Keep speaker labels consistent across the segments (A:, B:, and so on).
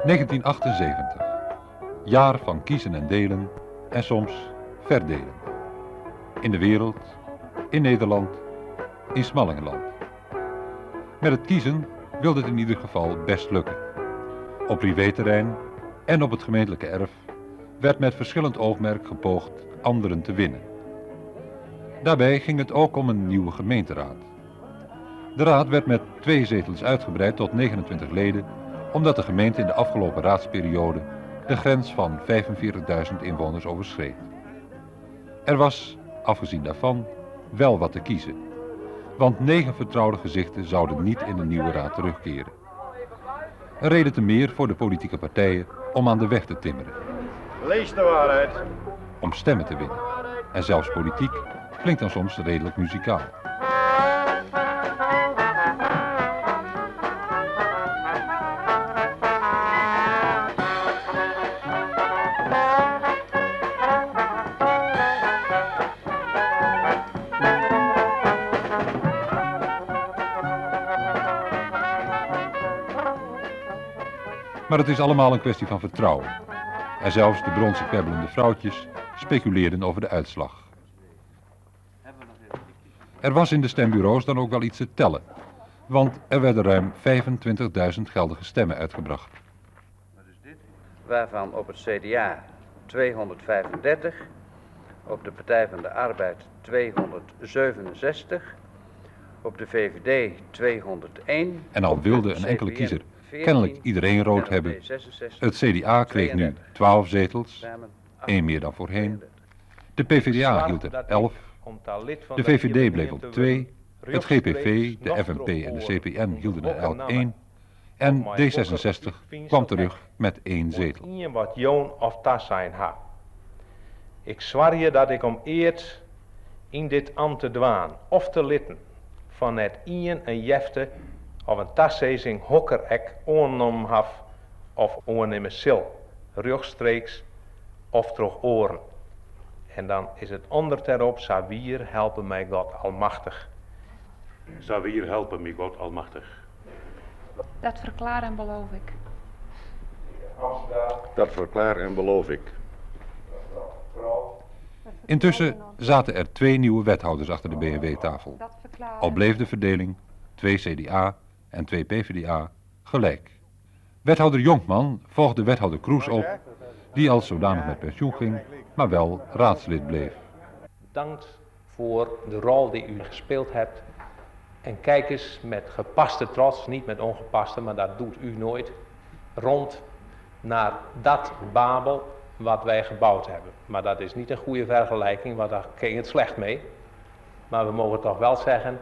A: 1978. Jaar van kiezen en delen en soms verdelen. In de wereld, in Nederland, in Smallingenland. Met het kiezen wilde het in ieder geval best lukken. Op privéterrein en op het gemeentelijke erf werd met verschillend oogmerk gepoogd anderen te winnen. Daarbij ging het ook om een nieuwe gemeenteraad. De raad werd met 2 zetels uitgebreid tot 29 leden, omdat de gemeente in de afgelopen raadsperiode de grens van 45.000 inwoners overschreed. Er was, afgezien daarvan, wel wat te kiezen. Want 9 vertrouwde gezichten zouden niet in de nieuwe raad terugkeren. Een reden te meer voor de politieke partijen om aan de weg te timmeren.
B: Lees de waarheid.
A: Om stemmen te winnen. En zelfs politiek klinkt dan soms redelijk muzikaal. Maar het is allemaal een kwestie van vertrouwen. En zelfs de bronzen kwebbelende vrouwtjes speculeerden over de uitslag. Er was in de stembureaus dan ook wel iets te tellen. Want er werden ruim 25.000 geldige stemmen uitgebracht.
C: Waarvan op het CDA 235, op de Partij van de Arbeid 267, op de VVD 201...
A: En al wilde een enkele kiezer kennelijk iedereen rood hebben. Het CDA kreeg nu 12 zetels, 1 meer dan voorheen. De PvdA hield er 11. De VVD bleef op 2. Het GPV, de FNP en de CPN hielden er elk 1. En D66 kwam terug met 1 zetel.
D: Wat joon of tas zijn ha. Ik zwaar je dat ik om eert in dit ambt te dwaan of te litten van het ien een jefte of een tassezing hokkerek oornom haf of oornemen sil, rechtstreeks of terug oren. En dan is het onder terop, Savier helpen mij God almachtig.
B: Savier helpen mij God almachtig.
E: Dat verklaar en beloof ik.
B: Dat verklaar en beloof ik.
A: Intussen zaten er 2 nieuwe wethouders achter de BMW-tafel. Al bleef de verdeling 2 CDA en 2 PvdA gelijk. Wethouder Jonkman volgde wethouder Kroes op, die als zodanig met pensioen ging, maar wel raadslid bleef.
D: Bedankt voor de rol die u gespeeld hebt. En kijk eens met gepaste trots, niet met ongepaste, maar dat doet u nooit, rond naar dat Babel wat wij gebouwd hebben. Maar dat is niet een goede vergelijking, want daar ging het slecht mee. Maar we mogen toch wel zeggen,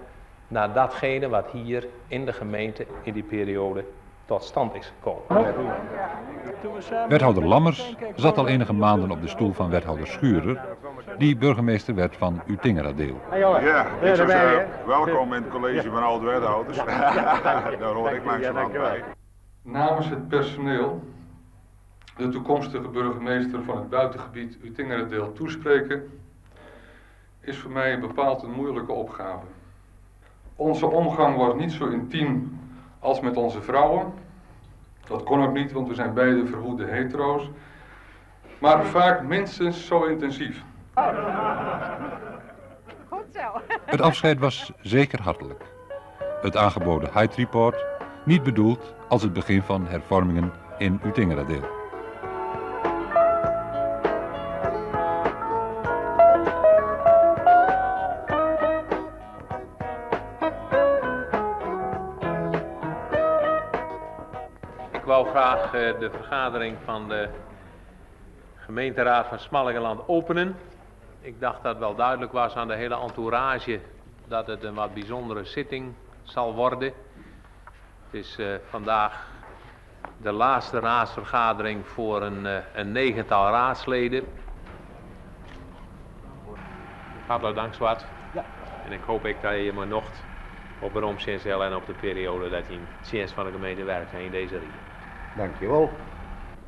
D: naar datgene wat hier in de gemeente in die periode tot stand is gekomen.
A: Wethouder Lammers zat al enige maanden op de stoel van wethouder Schurer, die burgemeester werd van Utingeradeel.
F: Ja, ik zou zeggen, welkom in het college van oud-wethouders. Daar hoor ik langzamerhand bij.
G: Namens het personeel de toekomstige burgemeester van het buitengebied Utingeradeel toespreken is voor mij bepaald een moeilijke opgave. Onze omgang wordt niet zo intiem als met onze vrouwen. Dat kon ook niet, want we zijn beide verhoede hetero's. Maar vaak minstens zo intensief.
E: Goed zo.
A: Het afscheid was zeker hartelijk. Het aangeboden Hyde Report niet bedoeld als het begin van hervormingen in Utingeradeel.
C: Ik wou graag de vergadering van de gemeenteraad van Smallingenland openen. Ik dacht dat wel duidelijk was aan de hele entourage dat het een wat bijzondere zitting zal worden. Het is vandaag de laatste raadsvergadering voor een 9-tal raadsleden. Hartelijk dank, Zwart. Ja. En ik hoop dat je me nog op de CSL en op de periode dat je in het CS van de gemeente werkt in deze regio.
B: Dankjewel.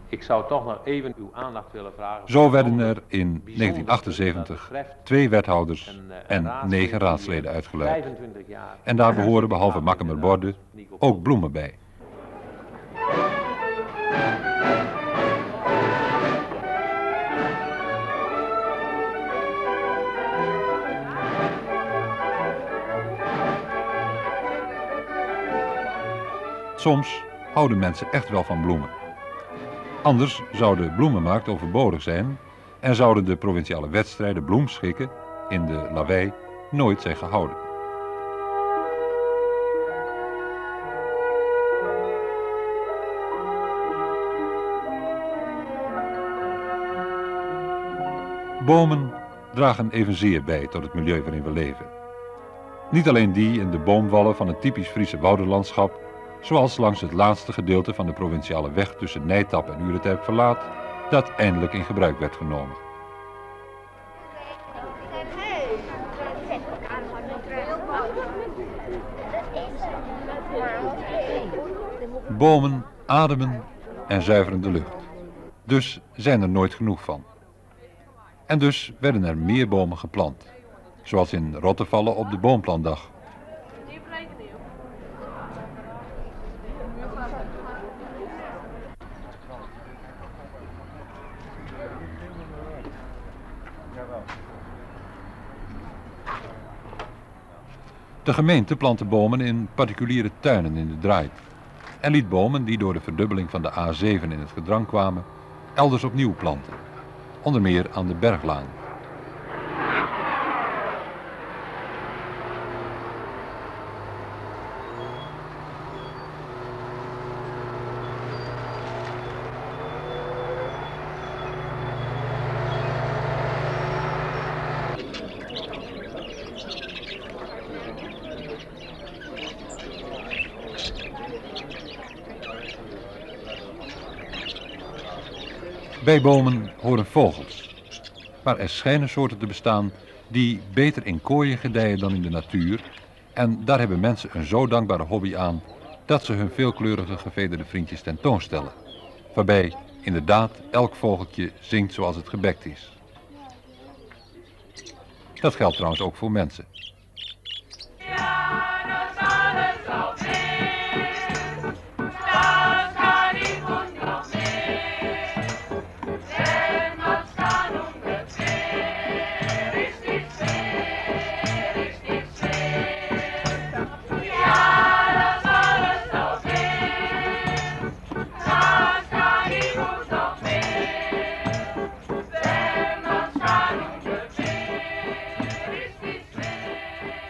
C: Ik zou toch nog even uw aandacht willen vragen.
A: Zo werden er in 1978 2 wethouders en 9 raadsleden uitgeluid. En daar behoren behalve Makkemer Borde ook bloemen bij. Soms houden mensen echt wel van bloemen. Anders zou de bloemenmarkt overbodig zijn en zouden de provinciale wedstrijden bloemschikken in de Lawei nooit zijn gehouden. Bomen dragen evenzeer bij tot het milieu waarin we leven. Niet alleen die in de boomwallen van het typisch Friese woudenlandschap, zoals langs het laatste gedeelte van de provinciale weg tussen Nijtap en Ureterp-Verlaat, dat eindelijk in gebruik werd genomen. Bomen ademen en zuiveren de lucht. Dus zijn er nooit genoeg van. En dus werden er meer bomen geplant, zoals in Rottevallen op de boomplantdag. De gemeente plantte bomen in particuliere tuinen in de draai en liet bomen die door de verdubbeling van de A7 in het gedrang kwamen, elders opnieuw planten, onder meer aan de Berglaan. Bij bomen horen vogels, maar er schijnen soorten te bestaan die beter in kooien gedijen dan in de natuur, en daar hebben mensen een zo dankbare hobby aan dat ze hun veelkleurige gevederde vriendjes tentoonstellen, waarbij inderdaad elk vogeltje zingt zoals het gebekt is. Dat geldt trouwens ook voor mensen.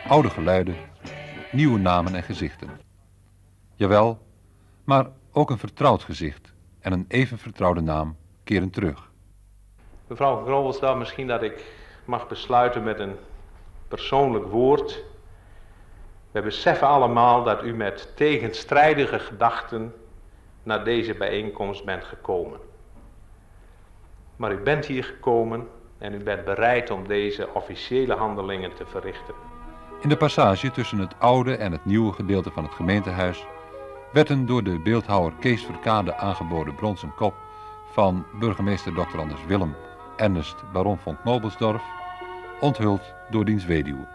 A: Oude geluiden, nieuwe namen en gezichten. Jawel, maar ook een vertrouwd gezicht en een even vertrouwde naam keren terug.
D: Mevrouw Grobelsdal, misschien dat ik mag besluiten met een persoonlijk woord. We beseffen allemaal dat u met tegenstrijdige gedachten naar deze bijeenkomst bent gekomen. Maar u bent hier gekomen en u bent bereid om deze officiële handelingen te verrichten.
A: In de passage tussen het oude en het nieuwe gedeelte van het gemeentehuis werd een door de beeldhouwer Kees Verkade aangeboden bronzen kop van burgemeester Dr. Anders Willem Ernest baron von Knobelsdorff onthuld door diens weduwe.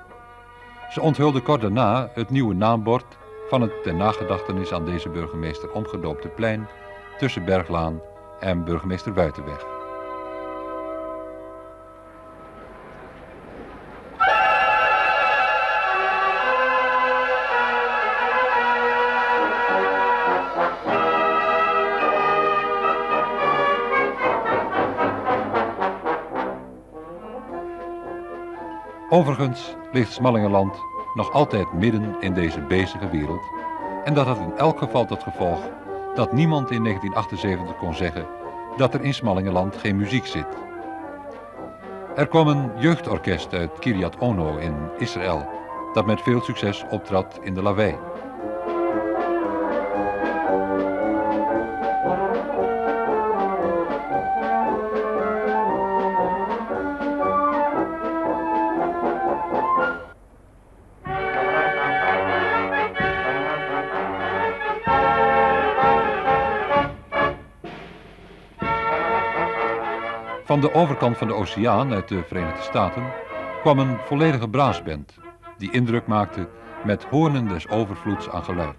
A: Ze onthulde kort daarna het nieuwe naambord van het ter nagedachtenis aan deze burgemeester omgedoopte plein tussen Berglaan en burgemeester Wuitenweg. Overigens ligt Smallingenland nog altijd midden in deze bezige wereld en dat had in elk geval tot gevolg dat niemand in 1978 kon zeggen dat er in Smallingenland geen muziek zit. Er kwam een jeugdorkest uit Kiryat Ono in Israël dat met veel succes optrad in de Lawei. Van de overkant van de oceaan uit de Verenigde Staten kwam een volledige braasband die indruk maakte met hoornen des overvloeds aan geluid.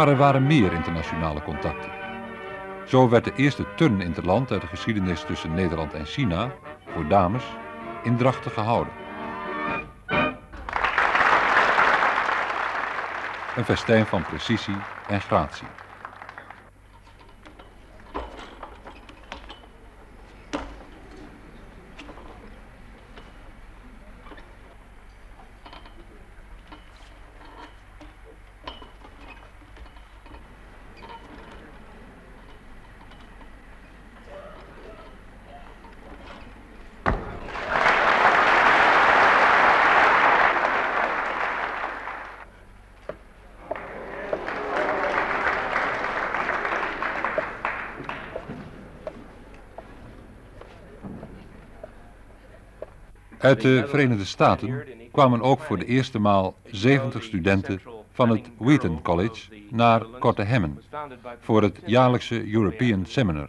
A: Maar er waren meer internationale contacten. Zo werd de eerste turninterland uit de geschiedenis tussen Nederland en China, voor dames, in Drachten gehouden. Een festijn van precisie en gratie. Uit de Verenigde Staten kwamen ook voor de eerste maal 70 studenten van het Wheaton College naar Kortehemmen voor het jaarlijkse European Seminar,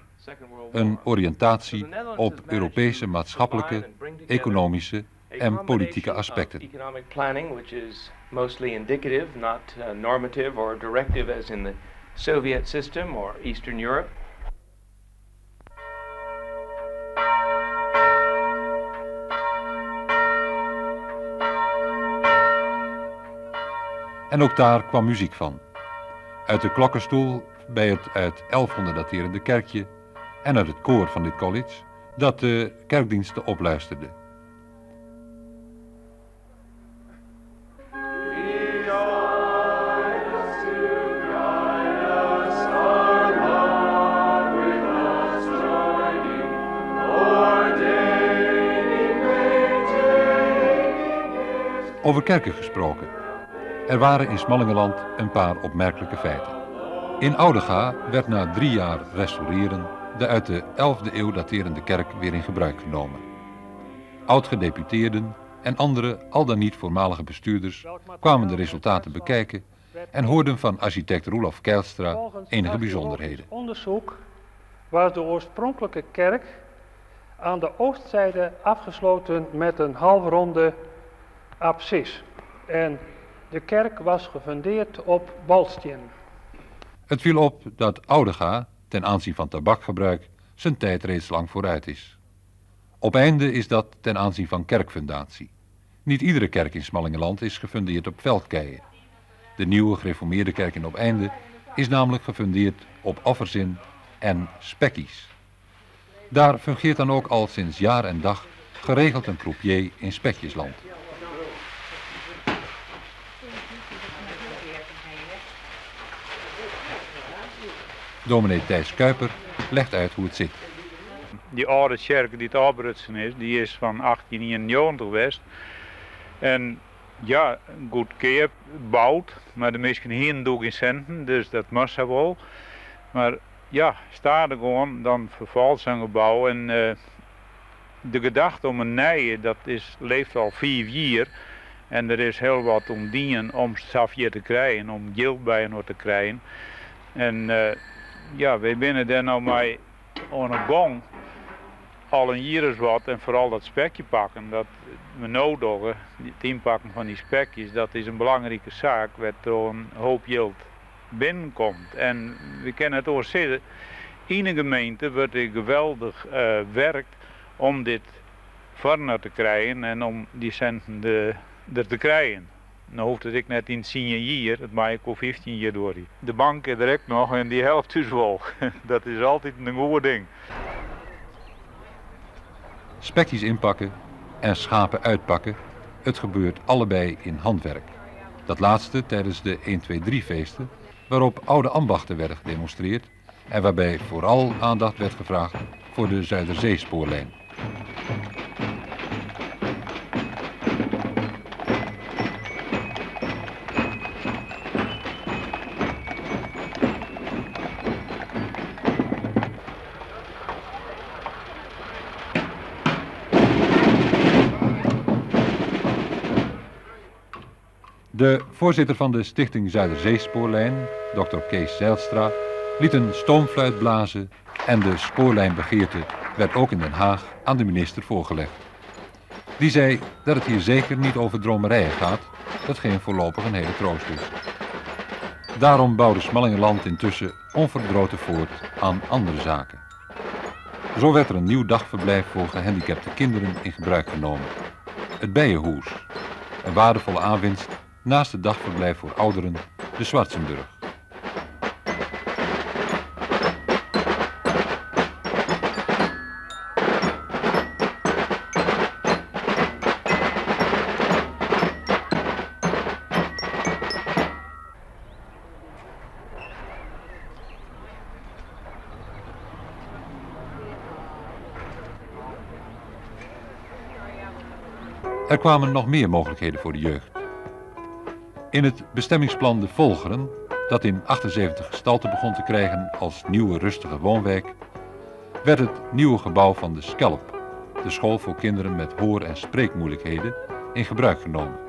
A: een oriëntatie op Europese maatschappelijke, economische en politieke aspecten.
H: Economic planning, which is mostly indicative, not normative or directive as in the Soviet system or Eastern Europe.
A: En ook daar kwam muziek van. Uit de klokkenstoel bij het uit 1100 daterende kerkje en uit het koor van dit college dat de kerkdiensten opluisterde. Over kerken gesproken. Er waren in Smallingenland een paar opmerkelijke feiten. In Oudega werd na 3 jaar restaureren de uit de 11e eeuw daterende kerk weer in gebruik genomen. Oud-gedeputeerden en andere al dan niet voormalige bestuurders kwamen de resultaten bekijken en hoorden van architect Roelof Keilstra enige bijzonderheden.
I: Onderzoek was de oorspronkelijke kerk aan de oostzijde afgesloten met een halfronde apsis. En de kerk was gefundeerd op balstien.
A: Het viel op dat Oudega, ten aanzien van tabakgebruik, zijn tijd reeds lang vooruit is. Opeinde is dat ten aanzien van kerkfundatie. Niet iedere kerk in Smallingenland is gefundeerd op veldkeien. De nieuwe gereformeerde kerk in Opeinde is namelijk gefundeerd op offerzin en spekkies. Daar fungeert dan ook al sinds jaar en dag geregeld een croupier in Spekjesland. Dominee Thijs Kuiper legt uit hoe het zit.
J: Die oude kerk die te Abrutsen is, die is van 1891 geweest. En ja, goed keer bouwd, maar de meesten hier doen geen centen, dus dat moest wel. Maar ja, staat er gewoon, dan vervalt zijn gebouw. En de gedachte om een nieuwe, dat leeft al 4 jaar. En er is heel wat om dienen om safje te krijgen, om geld bij nog te krijgen. En ja, wij binnen daar nou mee aan een gang. Al een jaar is wat en vooral dat spekje pakken, dat we nodig, het inpakken van die spekjes, dat is een belangrijke zaak, waar er een hoop geld binnenkomt. En we kennen het ook zeggen, in een gemeente wordt er geweldig werkt om dit verder te krijgen en om die centen er te krijgen. Dan hoeft het ik net in 10 jaar, het maak ik al 15 jaar door. De bank is er ook nog en die helft dus wel. Dat is altijd een goed ding.
A: Spekjes inpakken en schapen uitpakken, het gebeurt allebei in handwerk. Dat laatste tijdens de 1-2-3 feesten, waarop oude ambachten werden gedemonstreerd en waarbij vooral aandacht werd gevraagd voor de Zuiderzeespoorlijn. De voorzitter van de Stichting Zuiderzeespoorlijn, Dr. Kees Zijlstra, liet een stoomfluit blazen en de spoorlijnbegeerte werd ook in Den Haag aan de minister voorgelegd. Die zei dat het hier zeker niet over dromerijen gaat, dat geen voorlopig een hele troost is. Daarom bouwde Smallingenland intussen onverdroten voort aan andere zaken. Zo werd er een nieuw dagverblijf voor gehandicapte kinderen in gebruik genomen. Het Bijenhoes, een waardevolle aanwinst naast het dagverblijf voor ouderen, de Zwartsenburg. Er kwamen nog meer mogelijkheden voor de jeugd. In het bestemmingsplan De Volgeren, dat in 1978 gestalte begon te krijgen als nieuwe rustige woonwijk, werd het nieuwe gebouw van de Schelp, de school voor kinderen met hoor- en spreekmoeilijkheden, in gebruik genomen.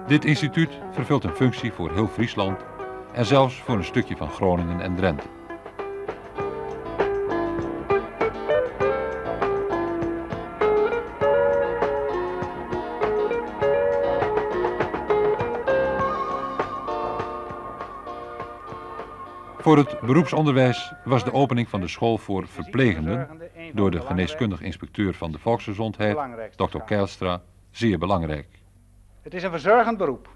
A: Dit instituut vervult een functie voor heel Friesland en zelfs voor een stukje van Groningen en Drenthe. Voor het beroepsonderwijs was de opening van de school voor verplegenden door de geneeskundig inspecteur van de volksgezondheid, Dr. Keilstra, zeer belangrijk.
K: Het is een verzorgend beroep,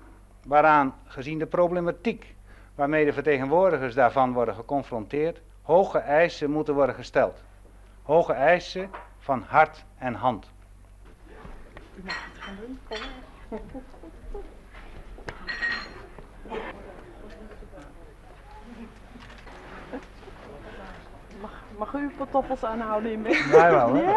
K: waaraan, gezien de problematiek waarmee de vertegenwoordigers daarvan worden geconfronteerd, hoge eisen moeten worden gesteld. Hoge eisen van hart en hand.
L: U mag het gaan doen, kom maar. Mag u uw pantoffels aanhouden in mee?
K: Wij wel, hè?
L: Ja.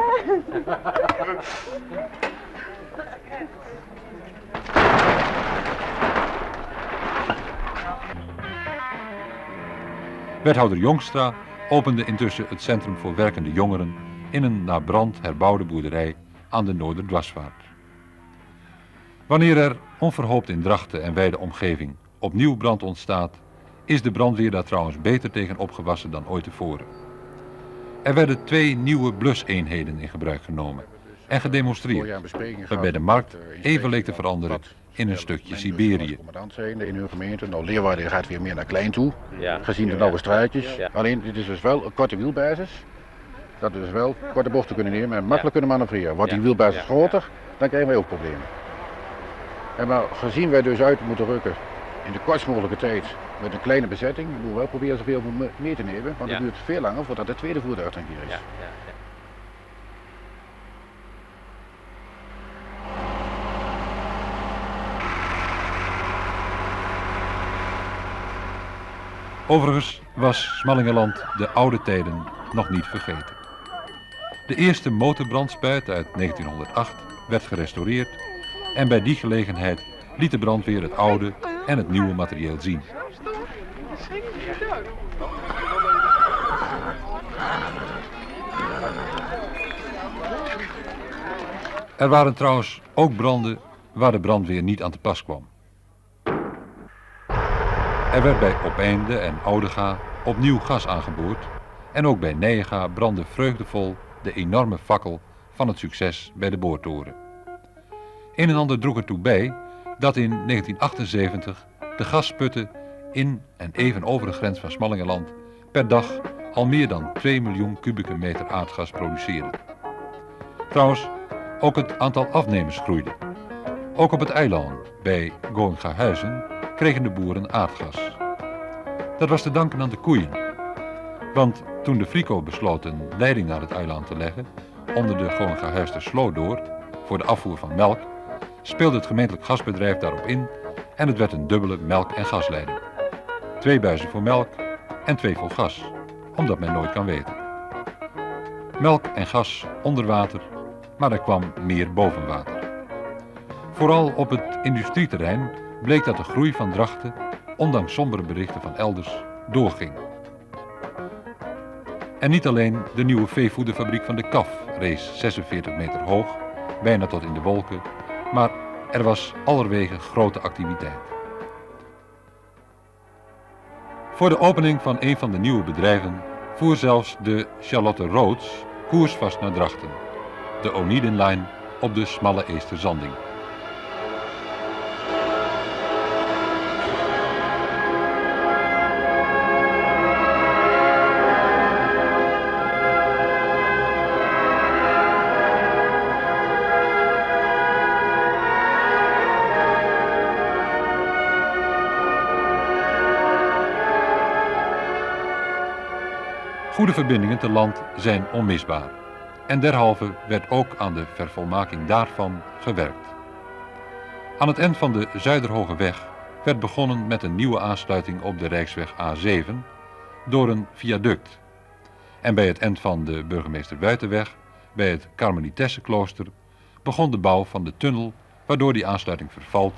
A: Wethouder Jongstra opende intussen het Centrum voor Werkende Jongeren in een na brand herbouwde boerderij aan de Noorderdwarsvaart. Wanneer er onverhoopt in Drachten en wijde omgeving opnieuw brand ontstaat, is de brandweer daar trouwens beter tegen opgewassen dan ooit tevoren. Er werden 2 nieuwe bluseenheden in gebruik genomen en gedemonstreerd, waarbij de markt even leek te veranderen in een stukje Siberië.
M: In hun gemeente, nou Leeuwarden gaat weer meer naar klein toe, gezien de nauwe straatjes. Alleen dit is dus wel een korte wielbasis, dat we dus wel korte bochten kunnen nemen en makkelijk kunnen manoeuvreren. Wordt die wielbasis groter, dan krijgen wij ook problemen. En maar gezien wij dus uit moeten rukken in de kortst mogelijke tijd met een kleine bezetting, moeten we wel proberen zoveel mee te nemen, want het duurt veel langer voordat het tweede voertuig dan hier is.
A: Overigens was Smallingenland de oude tijden nog niet vergeten. De eerste motorbrandspuit uit 1908 werd gerestaureerd en bij die gelegenheid liet de brandweer het oude en het nieuwe materieel zien. Er waren trouwens ook branden waar de brandweer niet aan te pas kwam. Er werd bij Opeinde en Oudega opnieuw gas aangeboord en ook bij Nijega brandde vreugdevol de enorme fakkel van het succes bij de boortoren. Een en ander droeg ertoe bij dat in 1978 de gasputten in en even over de grens van Smallingenland per dag al meer dan 2 miljoen kubieke meter aardgas produceerden. Trouwens, ook het aantal afnemers groeide. Ook op het eiland bij Goingahuizen kregen de boeren aardgas. Dat was te danken aan de koeien. Want toen de Frico besloot een leiding naar het eiland te leggen, onder de Goingahuister Sloot door, voor de afvoer van melk, speelde het gemeentelijk gasbedrijf daarop in en het werd een dubbele melk- en gasleiding. 2 buizen voor melk en 2 vol gas, omdat men nooit kan weten. Melk en gas onder water, maar er kwam meer boven water. Vooral op het industrieterrein bleek dat de groei van Drachten, ondanks sombere berichten van elders, doorging. En niet alleen de nieuwe veevoederfabriek van de KAF rees 46 meter hoog, bijna tot in de wolken, maar er was allerwege grote activiteit. Voor de opening van een van de nieuwe bedrijven voer zelfs de Charlotte Rhodes koersvast naar Drachten, de Oniedenlijn op de smalle Eesterzanding. Goede verbindingen te land zijn onmisbaar en derhalve werd ook aan de vervolmaking daarvan gewerkt. Aan het eind van de Zuiderhogeweg werd begonnen met een nieuwe aansluiting op de Rijksweg A7 door een viaduct. En bij het eind van de Burgemeester Buitenweg, bij het Karmelitessenklooster, begon de bouw van de tunnel waardoor die aansluiting vervalt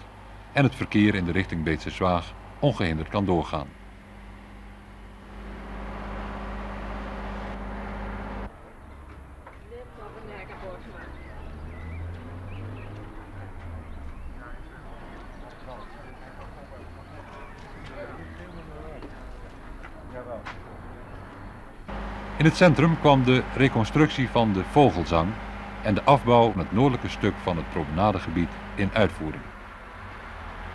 A: en het verkeer in de richting Beetzeswaag ongehinderd kan doorgaan. In het centrum kwam de reconstructie van de Vogelzang en de afbouw van het noordelijke stuk van het promenadegebied in uitvoering.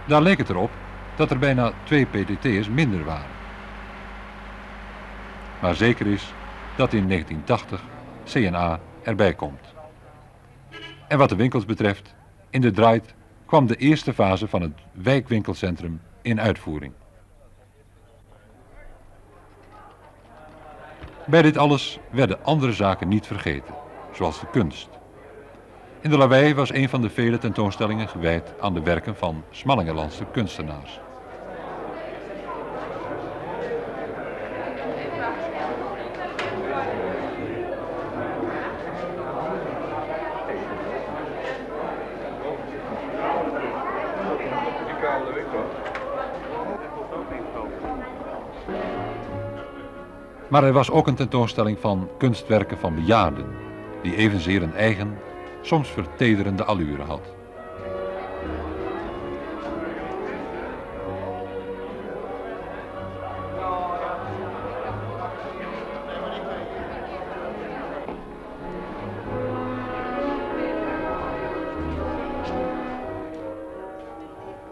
A: Daar leek het erop dat er bijna 2 PTT'ers minder waren. Maar zeker is dat in 1980 CNA erbij komt. En wat de winkels betreft, in de Draait kwam de eerste fase van het wijkwinkelcentrum in uitvoering. Bij dit alles werden andere zaken niet vergeten, zoals de kunst. In de Lawaai was een van de vele tentoonstellingen gewijd aan de werken van Smallingenlandse kunstenaars. Maar er was ook een tentoonstelling van kunstwerken van bejaarden, die evenzeer een eigen, soms vertederende allure had.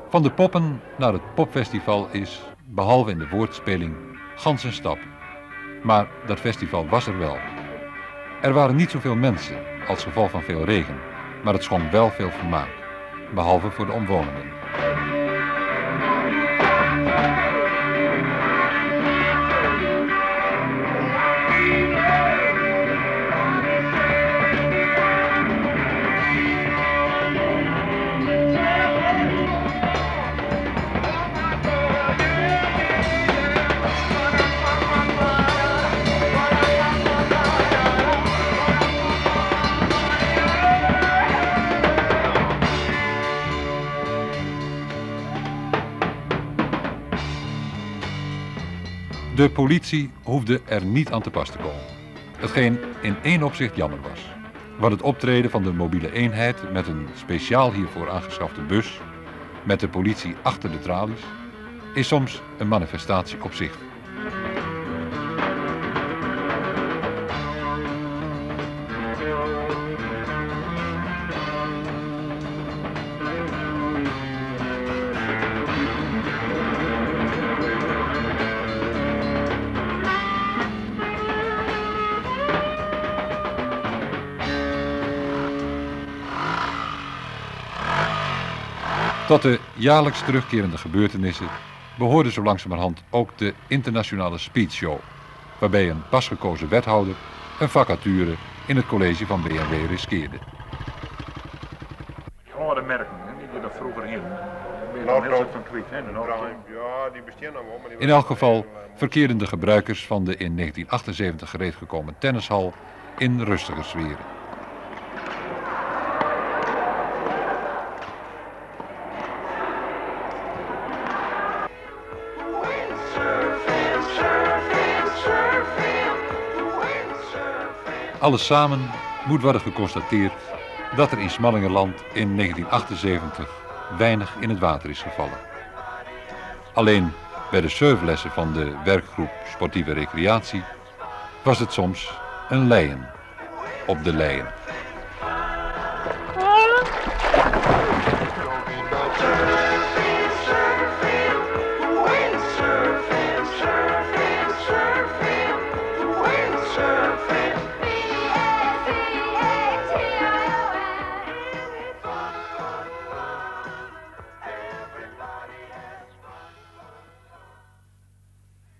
A: Van de poppen naar het popfestival is, behalve in de woordspeling, gans een stap. Maar dat festival was er wel. Er waren niet zoveel mensen als gevolg van veel regen, maar het schonk wel veel vermaak, behalve voor de omwonenden. De politie hoefde er niet aan te pas te komen, hetgeen in één opzicht jammer was. Want het optreden van de mobiele eenheid met een speciaal hiervoor aangeschafte bus, met de politie achter de tralies, is soms een manifestatie op zich. Tot de jaarlijks terugkerende gebeurtenissen behoorde zo langzamerhand ook de internationale speedshow, waarbij een pasgekozen wethouder een vacature in het college van BMW riskeerde.
F: Oh, de merken, die er vroeger in.
A: In elk geval verkeerden de gebruikers van de in 1978 gereed gekomen tennishal in rustige sferen. Alles samen moet worden geconstateerd dat er in Smallingenland in 1978 weinig in het water is gevallen. Alleen bij de surflessen van de werkgroep Sportieve Recreatie was het soms een leien op de leien.